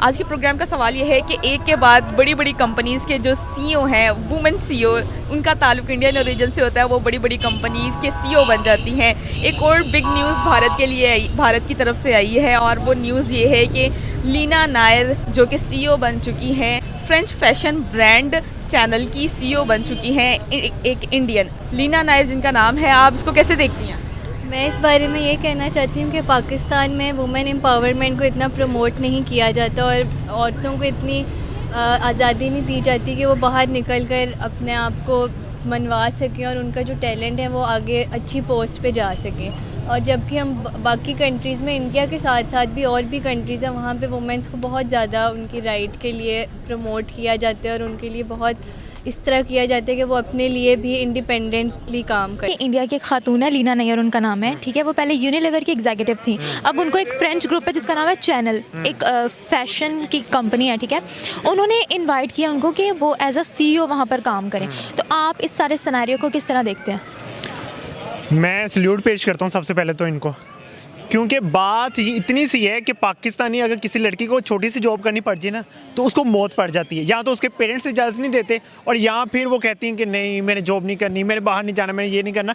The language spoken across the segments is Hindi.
आज के प्रोग्राम का सवाल ये है कि एक के बाद बड़ी बड़ी कंपनीज़ के जो सीईओ हैं, वुमेन सीईओ, उनका ताल्लुक इंडियन ओरिजिन से होता है, वो बड़ी बड़ी कंपनीज़ के सीईओ बन जाती हैं। एक और बिग न्यूज़ भारत के लिए भारत की तरफ से आई है और वो न्यूज़ ये है कि लीना नायर जो कि सीईओ बन चुकी हैं, फ्रेंच फैशन ब्रांड चैनल की सीईओ बन चुकी हैं, एक इंडियन लीना नायर जिनका नाम है। आप इसको कैसे देखती हैं? मैं इस बारे में ये कहना चाहती हूँ कि पाकिस्तान में वुमेन एम्पावरमेंट को इतना प्रमोट नहीं किया जाता और औरतों को इतनी आज़ादी नहीं दी जाती कि वो बाहर निकल कर अपने आप को मनवा सकें और उनका जो टैलेंट है वो आगे अच्छी पोस्ट पे जा सके। और जबकि हम बाकी कंट्रीज़ में, इंडिया के साथ साथ भी और भी कंट्रीज़ हैं, वहाँ पे वुमेंस को बहुत ज़्यादा उनकी राइट के लिए प्रमोट किया जाता है और उनके लिए बहुत इस तरह किया जाता है कि वो अपने लिए भी इंडिपेंडेंटली काम करें। इंडिया की खातून है, लीना नायर उनका नाम है, ठीक है। वो पहले यूनिलीवर की एग्जीक्यूटिव थी, अब उनको एक फ्रेंच ग्रुप है जिसका नाम है चैनल, एक फैशन की कंपनी है, ठीक है। उन्होंने इनवाइट किया उनको कि वो एज अ सीईओ वहाँ पर काम करें। तो आप इस सारे सिनेरियो को किस तरह देखते हैं? मैं सल्यूट पेश करता हूँ सबसे पहले तो इनको, क्योंकि बात इतनी सी है कि पाकिस्तानी अगर किसी लड़की को छोटी सी जॉब करनी पड़ जाए ना तो उसको मौत पड़ जाती है। या तो उसके पेरेंट्स इजाज़त नहीं देते और या फिर वो कहती हैं कि नहीं मैंने जॉब नहीं करनी, मैंने बाहर नहीं जाना, मैंने ये नहीं करना।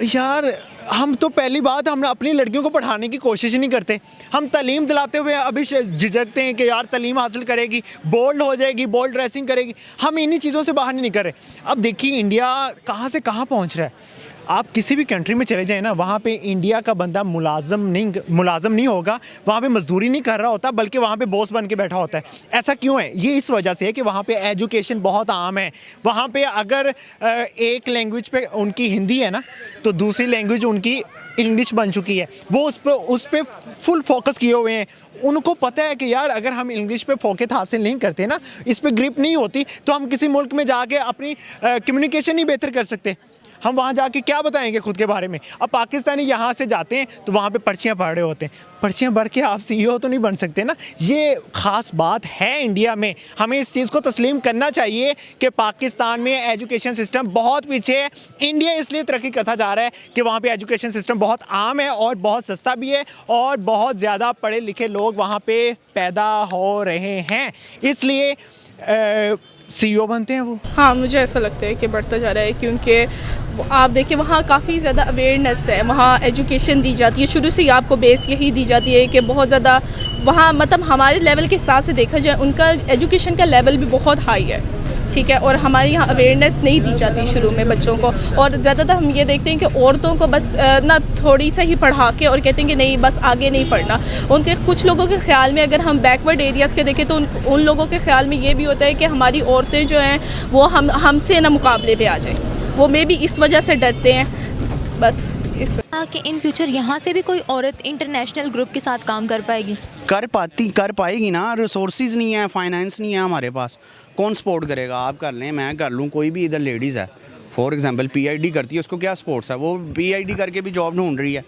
यार हम तो पहली बात हम अपनी लड़कियों को पढ़ाने की कोशिश नहीं करते। हम तालीम दिलाते हुए अभी झिझकते हैं कि यार तालीम हासिल करेगी, बोल्ड हो जाएगी, बोल्ड ड्रेसिंग करेगी। हम इन्हीं चीज़ों से बाहर नहीं निकल रहे। अब देखिए इंडिया कहाँ से कहाँ पहुँच रहा है। आप किसी भी कंट्री में चले जाएं ना, वहाँ पे इंडिया का बंदा मुलाजम नहीं होगा, वहाँ पे मजदूरी नहीं कर रहा होता, बल्कि वहाँ पे बॉस बन के बैठा होता है। ऐसा क्यों है? ये इस वजह से है कि वहाँ पे एजुकेशन बहुत आम है। वहाँ पे अगर एक लैंग्वेज पे उनकी हिंदी है ना तो दूसरी लैंग्वेज उनकी इंग्लिश बन चुकी है। वो उस पर फुल फोकस किए हुए हैं। उनको पता है कि यार अगर हम इंग्लिश पे फोकस हासिल नहीं करते ना, इस पर ग्रिप नहीं होती, तो हम किसी मुल्क में जाके अपनी कम्युनिकेशन नहीं बेहतर कर सकते। हम वहाँ जाके क्या बताएंगे खुद के बारे में? अब पाकिस्तानी यहाँ से जाते हैं तो वहाँ पे पर्चियाँ पढ़ रहे होते हैं। पर्चियाँ पढ़ के आप सीईओ तो नहीं बन सकते ना। ये ख़ास बात है इंडिया में। हमें इस चीज़ को तस्लीम करना चाहिए कि पाकिस्तान में एजुकेशन सिस्टम बहुत पीछे है। इंडिया इसलिए तरक्की करता जा रहा है कि वहाँ पे एजुकेशन सिस्टम बहुत आम है और बहुत सस्ता भी है और बहुत ज़्यादा पढ़े लिखे लोग वहाँ पे पैदा हो रहे हैं, इसलिए सीईओ बनते हैं वो। हाँ, मुझे ऐसा लगता है कि बढ़ता जा रहा है, क्योंकि आप देखिए वहाँ काफ़ी ज़्यादा अवेयरनेस है, वहाँ एजुकेशन दी जाती है, शुरू से ही आपको बेस यही दी जाती है कि बहुत ज़्यादा वहाँ मतलब हमारे लेवल के हिसाब से देखा जाए उनका एजुकेशन का लेवल भी बहुत हाई है, ठीक है। और हमारे यहाँ अवेयरनेस नहीं दी जाती शुरू में बच्चों को, और ज़्यादातर हम ये देखते हैं कि औरतों को बस ना थोड़ी सा ही पढ़ा के और कहते हैं कि नहीं बस आगे नहीं पढ़ना। उनके कुछ लोगों के ख्याल में अगर हम बैकवर्ड एरियाज़ के देखें तो उन लोगों के ख्याल में ये भी होता है कि हमारी औरतें जो हैं वो हमसे ना मुकाबले पे आ जाएं। वो मे भी इस वजह से डरते हैं, बस इस कि इन फ्यूचर यहाँ से भी कोई औरत इंटरनेशनल ग्रुप के साथ काम कर पाएगी? कर पाएगी ना। रिसोर्सेज नहीं है, फाइनेंस नहीं है हमारे पास, कौन सपोर्ट करेगा? आप कर लें, मैं कर लूँ, कोई भी इधर लेडीज़ है फॉर एग्जांपल पीआईडी करती है, उसको क्या स्पोर्ट्स है? वो पीआईडी करके भी जॉब ढूंढ रही है,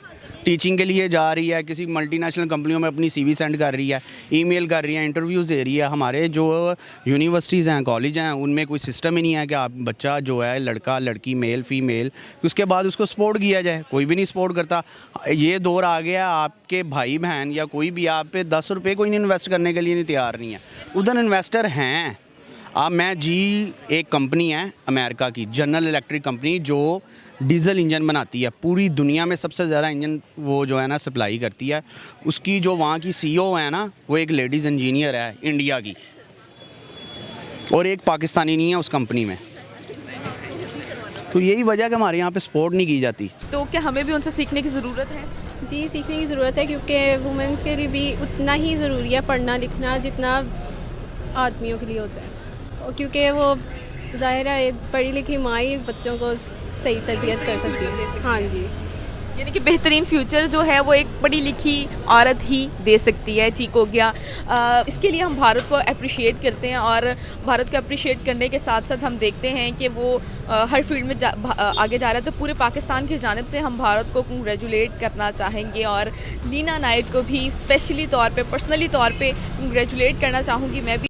टीचिंग के लिए जा रही है, किसी मल्टीनेशनल कंपनियों में अपनी सीवी सेंड कर रही है, ईमेल कर रही है, इंटरव्यूज़ दे रही है। हमारे जो यूनिवर्सिटीज़ हैं, कॉलेज हैं, उनमें कोई सिस्टम ही नहीं है कि आप बच्चा जो है लड़का लड़की मेल फीमेल उसके बाद उसको सपोर्ट किया जाए। कोई भी नहीं सपोर्ट करता। ये दौर आ गया, आपके भाई बहन या कोई भी आप पे 10 रुपये कोई नहीं इन्वेस्ट करने के लिए नहीं तैयार नहीं है। उधर इन्वेस्टर हैं। एक कंपनी है अमेरिका की, जनरल इलेक्ट्रिक कंपनी, जो डीजल इंजन बनाती है, पूरी दुनिया में सबसे ज़्यादा इंजन वो जो है ना सप्लाई करती है। उसकी जो वहाँ की सीईओ है ना, वो एक लेडीज़ इंजीनियर है इंडिया की, और एक पाकिस्तानी नहीं है उस कंपनी में। तो यही वजह है कि हमारे यहाँ पे सपोर्ट नहीं की जाती। तो क्या हमें भी उनसे सीखने की ज़रूरत है? जी, सीखने की ज़रूरत है, क्योंकि वुमेंस के लिए भी उतना ही ज़रूरी है पढ़ना लिखना जितना आदमियों के लिए होता है। और क्योंकि वो ज़ाहिर है पढ़ी लिखी माँ ही बच्चों को सही तरबियत कर सकती है। हाँ जी, यानी कि बेहतरीन फ्यूचर जो है वो एक पढ़ी लिखी औरत ही दे सकती है। ठीक हो गया। इसके लिए हम भारत को अप्रिशिएट करते हैं और भारत को अप्रिशिएट करने के साथ साथ हम देखते हैं कि वो हर फील्ड में आगे जा रहा है। तो पूरे पाकिस्तान की जानिब से हम भारत को कंग्रेचुलेट करना चाहेंगे और लीना नायर को भी स्पेशली तौर पे पर्सनली तौर पे कंग्रेचुलेट करना चाहूँगी मैं भी।